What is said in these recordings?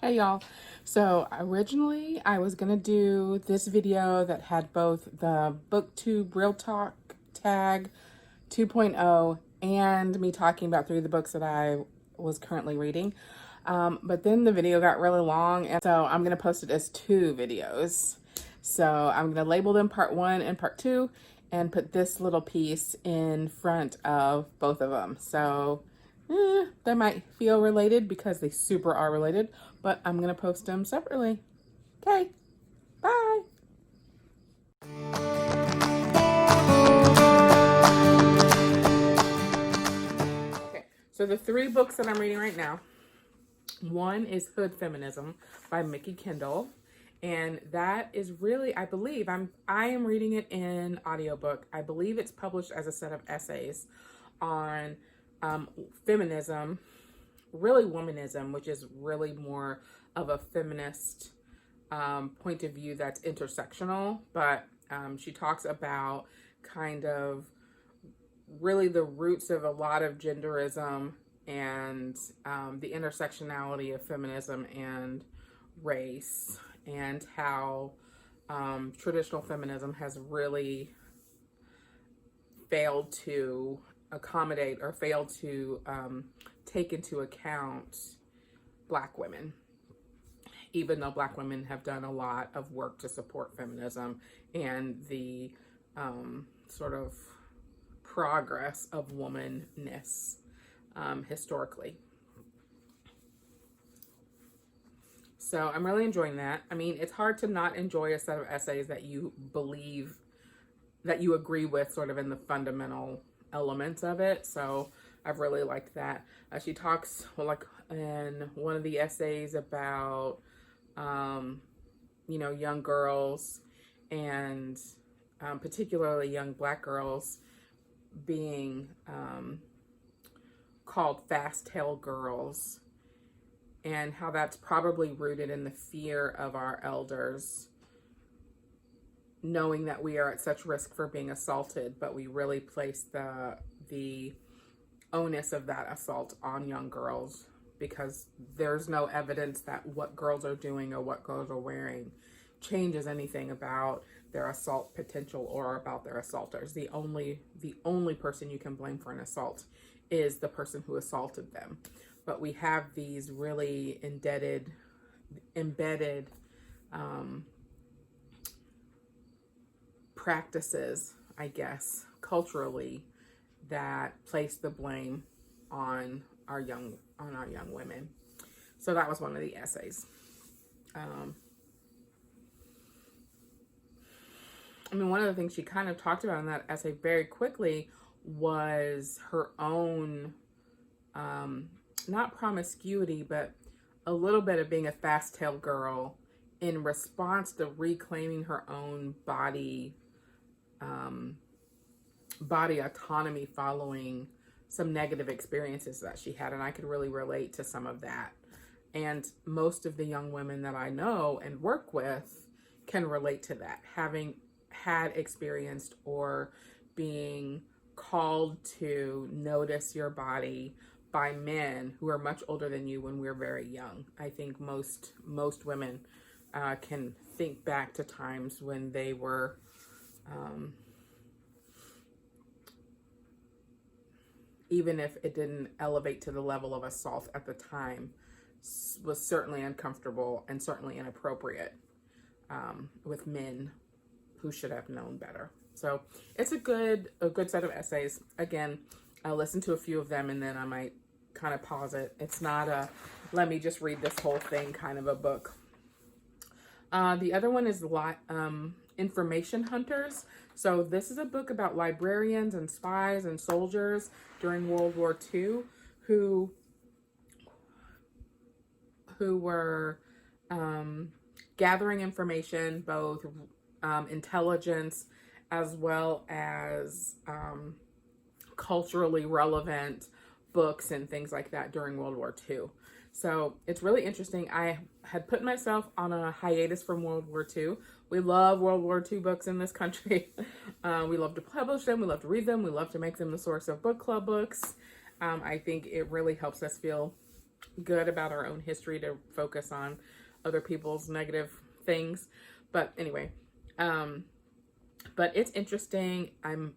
Hey y'all. So originally I was gonna do this video that had both the Booktube Real Talk tag 2.0 and me talking about 3 of the books that I was currently reading. But then the video got really long, and so I'm gonna post it as 2 videos. So I'm gonna label them part 1 and part 2 and put this little piece in front of both of them. So they might feel related because they super are related, but I'm going to post them separately. Okay, bye. Okay, so the 3 books that I'm reading right now, one is Hood Feminism by Mickey Kendall. And that is really, I believe, I am reading it in audiobook. I believe it's published as a set of essays on feminism, really womanism, which is really more of a feminist point of view that's intersectional. But she talks about kind of really the roots of a lot of genderism and the intersectionality of feminism and race, and how traditional feminism has really failed to accommodate or failed to take into account Black women, even though Black women have done a lot of work to support feminism and the sort of progress of womanness historically. So I'm really enjoying that. I mean, it's hard to not enjoy a set of essays that you believe, that you agree with sort of in the fundamental elements of it. So I've really liked that. She talks, well, like in one of the essays about, young girls and particularly young Black girls being called fast-tail girls, and how that's probably rooted in the fear of our elders, knowing that we are at such risk for being assaulted, but we really place the onus of that assault on young girls because there's no evidence that what girls are doing or what girls are wearing changes anything about their assault potential or about their assaulters. The only person you can blame for an assault is the person who assaulted them. But we have these really embedded practices, I guess, culturally, that place the blame on our young women. So that was one of the essays. One of the things she kind of talked about in that essay very quickly was her own, not promiscuity, but a little bit of being a fast-tailed girl in response to reclaiming her own body autonomy following some negative experiences that she had. And I could really relate to some of that. And most of the young women that I know and work with can relate to that, having had experienced or being called to notice your body by men who are much older than you when we're very young. I think most women can think back to times when they were even if it didn't elevate to the level of assault at the time, was certainly uncomfortable and certainly inappropriate with men who should have known better. So it's a good set of essays. Again, I'll listen to a few of them and then I might kind of pause it. It's not a let me just read this whole thing kind of a book. The other one is Information Hunters. So this is a book about librarians and spies and soldiers during World War II who were gathering information, both intelligence as well as culturally relevant books and things like that during World War II. So it's really interesting. I had put myself on a hiatus from World War II. We love World War II books in this country. We love to publish them. We love to read them. We love to make them the source of book club books. I think it really helps us feel good about our own history to focus on other people's negative things. But anyway, but it's interesting. I'm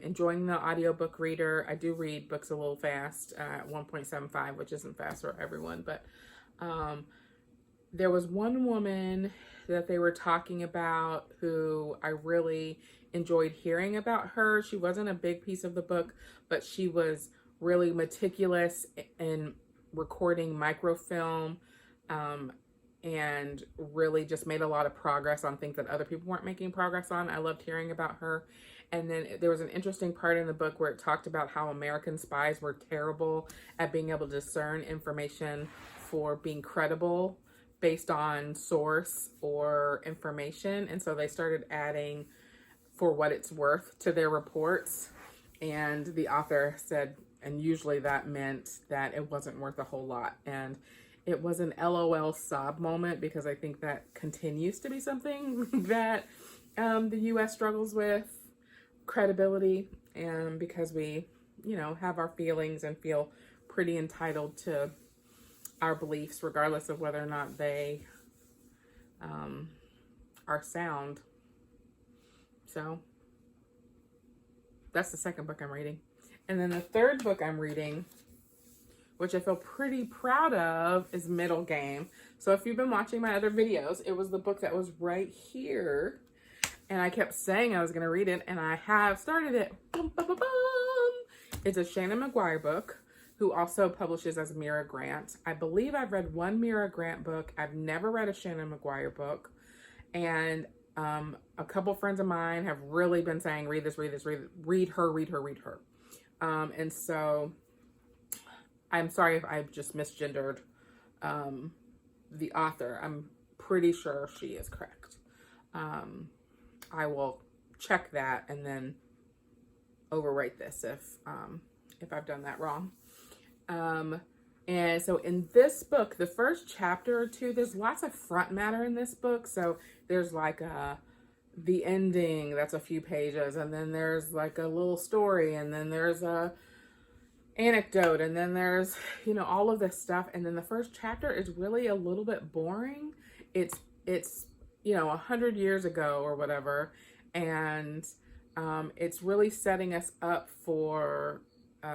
enjoying the audiobook reader. I do read books a little fast at 1.75, which isn't fast for everyone, but there was one woman that they were talking about who I really enjoyed hearing about her. She wasn't a big piece of the book, but she was really meticulous in recording microfilm, and really just made a lot of progress on things that other people weren't making progress on. I loved hearing about her. And then there was an interesting part in the book where it talked about how American spies were terrible at being able to discern information for being credible based on source or information. And so they started adding for what it's worth to their reports. And the author said, and usually that meant that it wasn't worth a whole lot. And it was an LOL sob moment, because I think that continues to be something that the US struggles with, credibility, and because we, have our feelings and feel pretty entitled to our beliefs, regardless of whether or not they are sound. So that's the second book I'm reading. And then the third book I'm reading, which I feel pretty proud of, is Middle Game. So if you've been watching my other videos, it was the book that was right here. And I kept saying I was going to read it, and I have started it. Boom, boom, boom, boom. It's a Shannon McGuire book, who also publishes as Mira Grant. I believe I've read one Mira Grant book. I've never read a Shannon McGuire book. And a couple friends of mine have really been saying, read this, read her. And so I'm sorry if I've just misgendered the author. I'm pretty sure she is correct. I will check that and then overwrite this if I've done that wrong. And so in this book, the first chapter or two, there's lots of front matter in this book. So there's like the ending, that's a few pages, and then there's like a little story, and then there's a anecdote, and then there's, all of this stuff. And then the first chapter is really a little bit boring. It's 100 years ago or whatever. And it's really setting us up for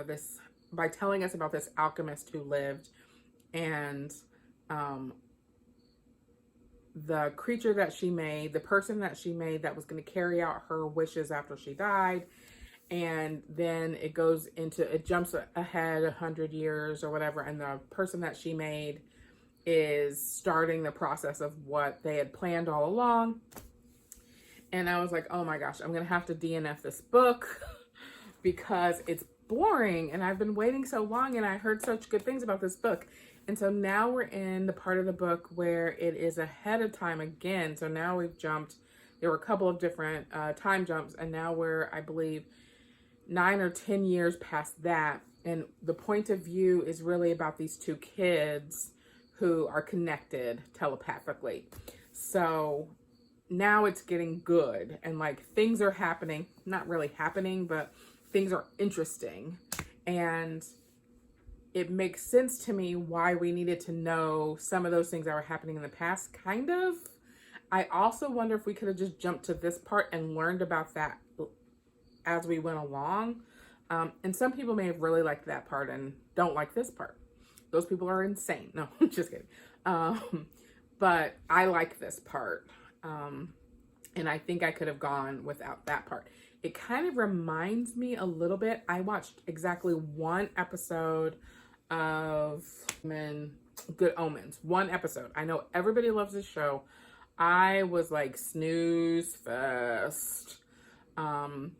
this by telling us about this alchemist who lived, and the creature that she made, the person that she made that was going to carry out her wishes after she died. And then it jumps ahead 100 years or whatever, and the person that she made is starting the process of what they had planned all along. And I was like, oh my gosh, I'm going to have to DNF this book because it's boring, and I've been waiting so long, and I heard such good things about this book. And so now we're in the part of the book where it is ahead of time again. So now we've jumped, there were a couple of different time jumps, and now we're, I believe, 9 or 10 years past that. And the point of view is really about these two kids who are connected telepathically. So now it's getting good, and like things are happening, not really happening, but things are interesting. And it makes sense to me why we needed to know some of those things that were happening in the past, kind of. I also wonder if we could have just jumped to this part and learned about that as we went along. And some people may have really liked that part and don't like this part. Those people are insane. No, just kidding. But I like this part. And I think I could have gone without that part. It kind of reminds me a little bit. I watched exactly one episode of Good Omens. One episode. I know everybody loves this show. I was like snooze fest. And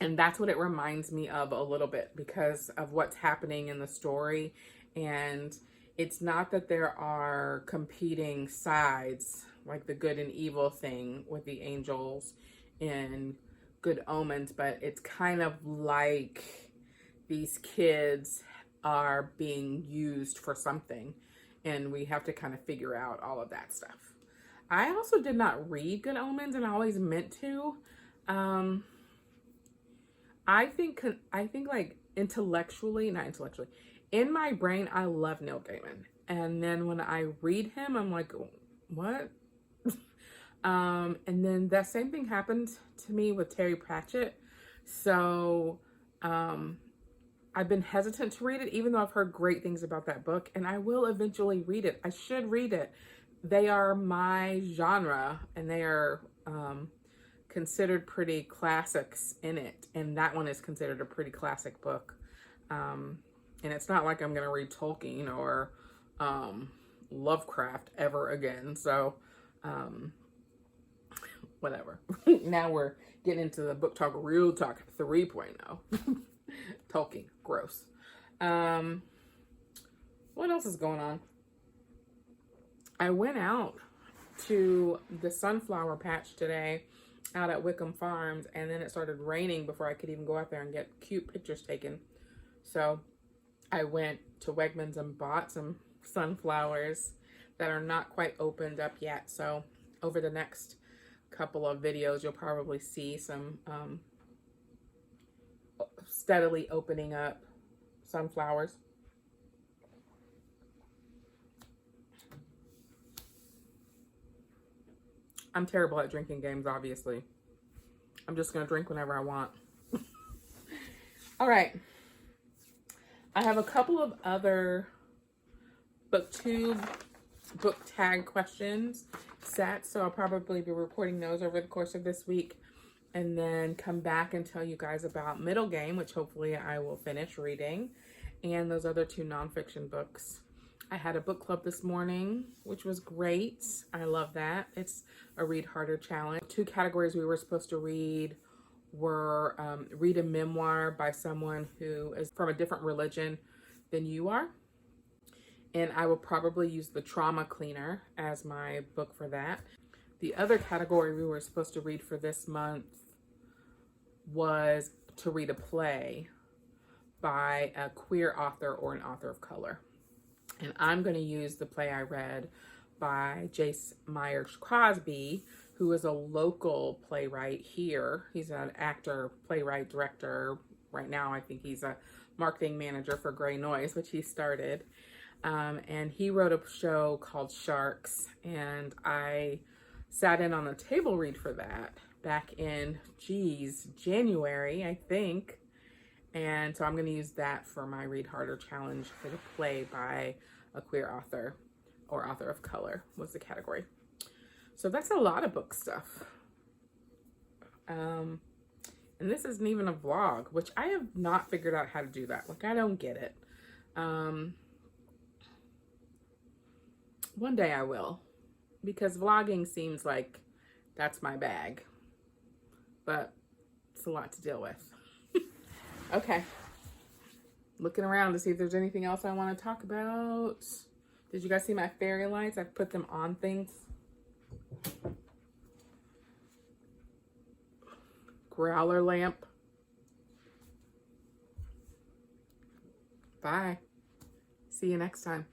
that's what it reminds me of a little bit because of what's happening in the story. And it's not that there are competing sides, like the good and evil thing with the angels in Good Omens, but it's kind of like these kids are being used for something, and we have to kind of figure out all of that stuff. I also did not read Good Omens, and I always meant to. I think like not intellectually, in my brain, I love Neil Gaiman. And then when I read him, I'm like, what? And then that same thing happened to me with Terry Pratchett. So, I've been hesitant to read it, even though I've heard great things about that book, and I will eventually read it. I should read it. They are my genre, and they are considered pretty classics in it, and that one is considered a pretty classic book. And it's not like I'm going to read Tolkien or Lovecraft ever again, so whatever. Now we're getting into the Book Talk Real Talk 3.0. Tolkien, gross. What else is going on? I went out to the sunflower patch today out at Wickham Farms, and then it started raining before I could even go out there and get cute pictures taken. So I went to Wegmans and bought some sunflowers that are not quite opened up yet. So over the next couple of videos, you'll probably see some steadily opening up sunflowers. I'm terrible at drinking games, obviously. I'm just gonna drink whenever I want. All right. I have a couple of other Booktube book tag questions set, so I'll probably be reporting those over the course of this week, and then come back and tell you guys about Middle Game, which hopefully I will finish reading, and those other 2 nonfiction books. I had a book club this morning, which was great. I love that. It's a read harder challenge. 2 categories we were supposed to read were read a memoir by someone who is from a different religion than you are. And I will probably use The Trauma Cleaner as my book for that. The other category we were supposed to read for this month was to read a play by a queer author or an author of color. And I'm going to use the play I read by Jace Myers Crosby, who is a local playwright here. He's an actor, playwright, director. Right now, I think he's a marketing manager for Grey Noise, which he started. And he wrote a show called Sharks, and I sat in on a table read for that back in, January, I think. And so I'm going to use that for my Read Harder challenge for the play by a queer author or author of color was the category. So that's a lot of book stuff. And this isn't even a vlog, which I have not figured out how to do that. Like, I don't get it. One day I will, because vlogging seems like that's my bag, but it's a lot to deal with. Okay. Looking around to see if there's anything else I want to talk about. Did you guys see my fairy lights? I've put them on things. Growler lamp. Bye. See you next time.